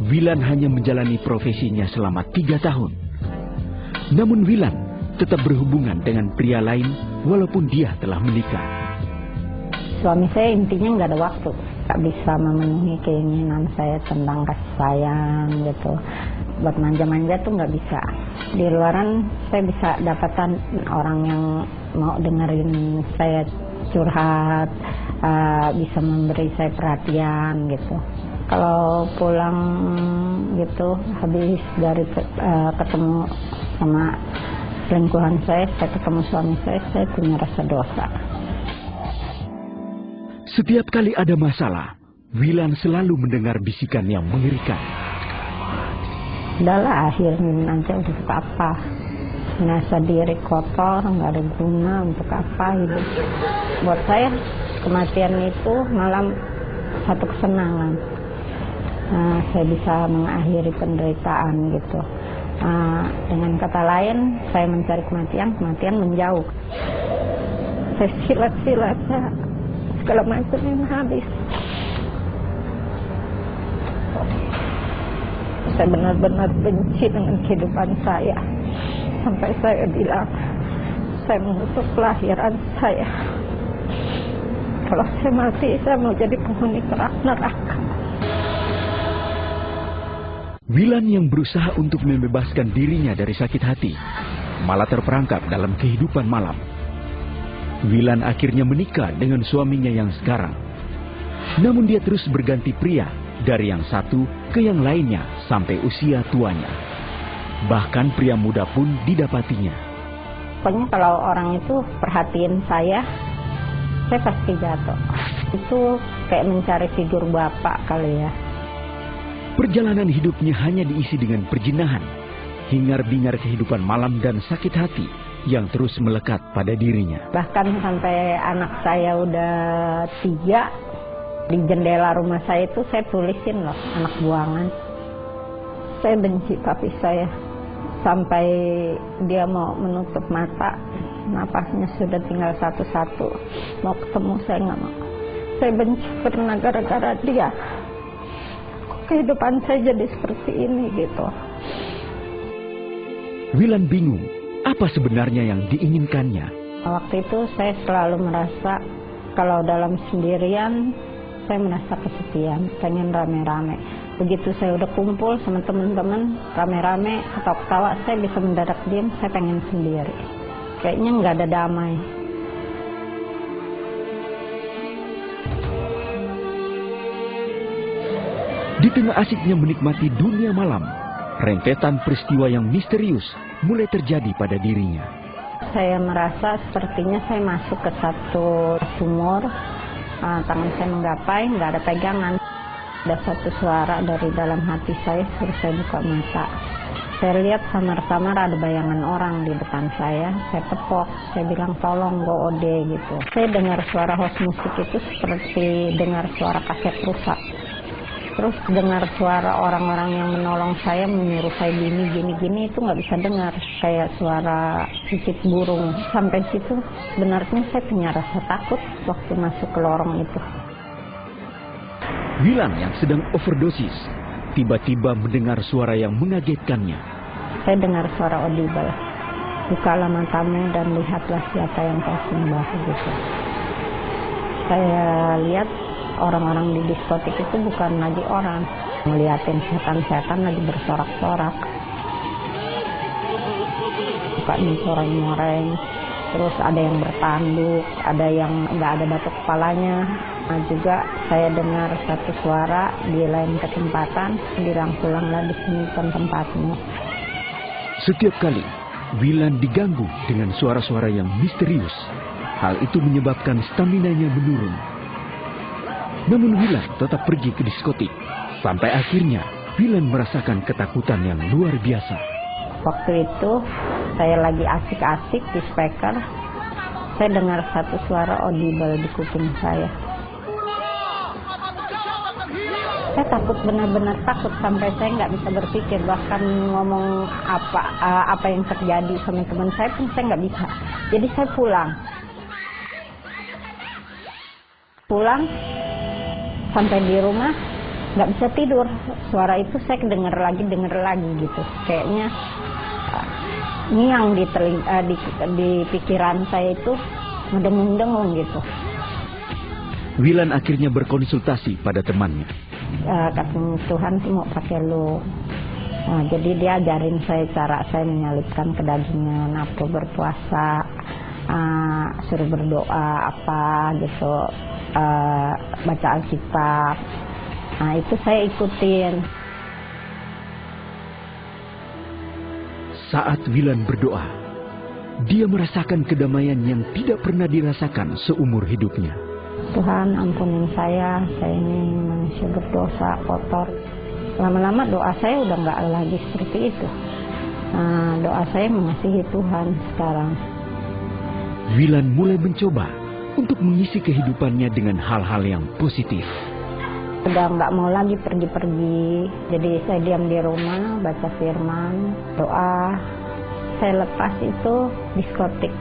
Wilan hanya menjalani profesinya selama 3 tahun. Namun Wilan tetap berhubungan dengan pria lain walaupun dia telah menikah. Suami saya intinya nggak ada waktu, nggak bisa memenuhi keinginan saya tentang kasih sayang gitu. Buat manja-manja tuh nggak bisa. Di luaran saya bisa dapatan orang yang mau dengerin saya curhat, bisa memberi saya perhatian gitu. Kalau pulang gitu habis dari ketemu sama selingkuhan saya ketemu suami saya punya rasa dosa. Setiap kali ada masalah, Wilan selalu mendengar bisikan yang mengerikan. Udahlah, akhirnya nanti untuk apa? Merasa diri kotor, nggak ada guna, untuk apa hidup? Buat saya, kematian itu malah satu kesenangan. Saya bisa mengakhiri penderitaan gitu. Dengan kata lain, saya mencari kematian, kematian menjauh. Saya silat-silat, segala macam yang habis. Saya benar-benar benci dengan kehidupan saya. Sampai saya bilang, saya mengutuk kelahiran saya. Kalau saya mati, saya mau jadi penghuni neraka. Wilan yang berusaha untuk membebaskan dirinya dari sakit hati, malah terperangkap dalam kehidupan malam. Wilan akhirnya menikah dengan suaminya yang sekarang. Namun dia terus berganti pria, dari yang satu ke yang lainnya sampai usia tuanya. Bahkan pria muda pun didapatinya. Pokoknya kalau orang itu perhatiin saya pasti jatuh. Itu kayak mencari figur bapak kali ya. Perjalanan hidupnya hanya diisi dengan perjinahan, hingar-bingar kehidupan malam dan sakit hati yang terus melekat pada dirinya. Bahkan sampai anak saya udah 3, di jendela rumah saya itu saya tulisin loh, anak buangan. Saya benci papi saya. Sampai dia mau menutup mata, napasnya sudah tinggal satu-satu. Mau ketemu saya nggak mau. Saya benci karena gara-gara dia. Kehidupan saya jadi seperti ini gitu. Wilan bingung, apa sebenarnya yang diinginkannya? Waktu itu saya selalu merasa kalau dalam sendirian saya merasa kesepian, pengen rame-rame. Begitu saya udah kumpul sama teman-teman rame-rame ketawa-ketawa, saya bisa mendadak diam, saya pengen sendiri. Kayaknya nggak ada damai. Di tengah asiknya menikmati dunia malam, rentetan peristiwa yang misterius mulai terjadi pada dirinya. Saya merasa sepertinya saya masuk ke satu sumur, tangan saya menggapai, nggak ada pegangan. Ada satu suara dari dalam hati saya, suruh saya buka mata. Saya lihat samar-samar ada bayangan orang di depan saya tepok, saya bilang tolong go ode gitu. Saya dengar suara host musik itu seperti dengar suara kaset rusak. Terus dengar suara orang-orang yang menolong saya menyuruh saya gini, itu nggak bisa dengar. Kayak suara cicit burung. Sampai situ sebenarnya saya punya rasa takut waktu masuk ke lorong itu. Wilan yang sedang overdosis, tiba-tiba mendengar suara yang mengagetkannya. Saya dengar suara audible. Bukalah matamu dan lihatlah siapa yang kau sembah gitu. Saya lihat orang-orang di diskotik itu bukan lagi orang, ngeliatin setan-setan lagi bersorak-sorak, buka mencoreng-coreng, terus ada yang bertanduk, ada yang nggak ada batok kepalanya. Nah, juga saya dengar satu suara di lain kesempatan, bilang pulanglah di sini bukan tempatmu. Setiap kali Wilan diganggu dengan suara-suara yang misterius, hal itu menyebabkan staminanya menurun. Namun Wilan tetap pergi ke diskotik. Sampai akhirnya Wilan merasakan ketakutan yang luar biasa. Waktu itu saya lagi asik-asik di speaker. Saya dengar satu suara audible di kuping saya. Saya takut, benar-benar takut sampai saya nggak bisa berpikir. Bahkan ngomong apa yang terjadi sama teman saya pun saya nggak bisa. Jadi saya pulang. Sampai di rumah, nggak bisa tidur. Suara itu saya dengar lagi gitu. Kayaknya ngiang di pikiran saya itu mendengung gitu. Wilan akhirnya berkonsultasi pada temannya. Katanya Tuhan tuh mau pakai lu. Nah, jadi dia ajarin saya cara saya menyalipkan kedagingan, apa berpuasa, suruh berdoa apa gitu, baca Alkitab. Nah itu saya ikutin. Saat Wilan berdoa, dia merasakan kedamaian yang tidak pernah dirasakan seumur hidupnya. Tuhan ampunin saya ini manusia berdosa, kotor. Lama-lama doa saya udah nggak lagi seperti itu. Doa saya mengasihi Tuhan sekarang. Wilan mulai mencoba untuk mengisi kehidupannya dengan hal-hal yang positif. Udah nggak mau lagi pergi-pergi, jadi saya diam di rumah, baca firman, doa. Saya lepas itu diskotik,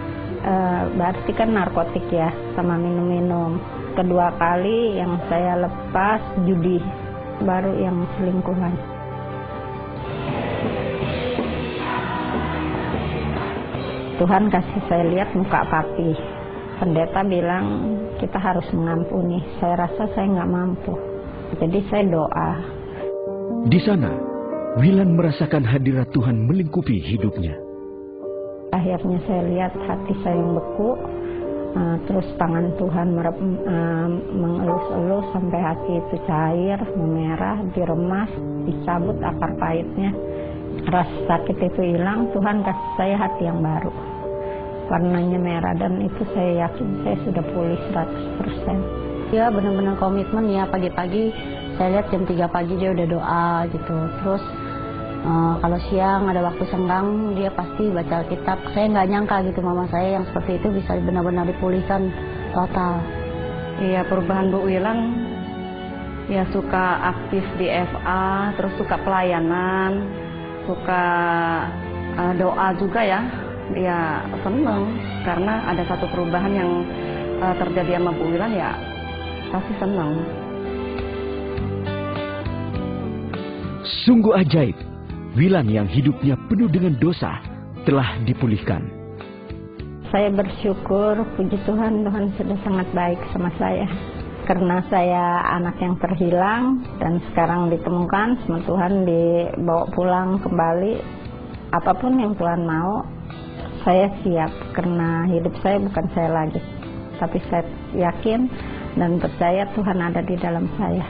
berarti kan narkotik ya, sama minum-minum. Kedua kali yang saya lepas judi, baru yang selingkuhan. Tuhan kasih saya lihat muka papi. Pendeta bilang kita harus mengampuni. Saya rasa saya nggak mampu. Jadi saya doa. Di sana, Wilan merasakan hadirat Tuhan melingkupi hidupnya. Akhirnya saya lihat hati saya yang beku, terus tangan Tuhan mengelus-elus sampai hati itu cair, memerah, diremas, dicabut akar pahitnya. Rasa sakit itu hilang, Tuhan kasih saya hati yang baru. Warnanya merah dan itu saya yakin saya sudah pulih 100%. Dia benar-benar komitmen ya, pagi-pagi saya lihat jam 3 pagi dia udah doa gitu. Terus kalau siang ada waktu senggang dia pasti baca Alkitab. Saya nggak nyangka gitu mama saya yang seperti itu bisa benar-benar dipulihkan total. Iya, perubahan Bu Wilan ya, suka aktif di FA, terus suka pelayanan, suka doa juga ya. Ya seneng karena ada satu perubahan yang terjadi sama Bu Wilan, ya pasti senang. Sungguh ajaib, Wilan yang hidupnya penuh dengan dosa telah dipulihkan. Saya bersyukur, puji Tuhan, Tuhan sudah sangat baik sama saya. Karena saya anak yang terhilang dan sekarang ditemukan sama Tuhan, dibawa pulang kembali. Apapun yang Tuhan mau, saya siap. Karena hidup saya bukan saya lagi, tapi saya yakin dan percaya Tuhan ada di dalam saya.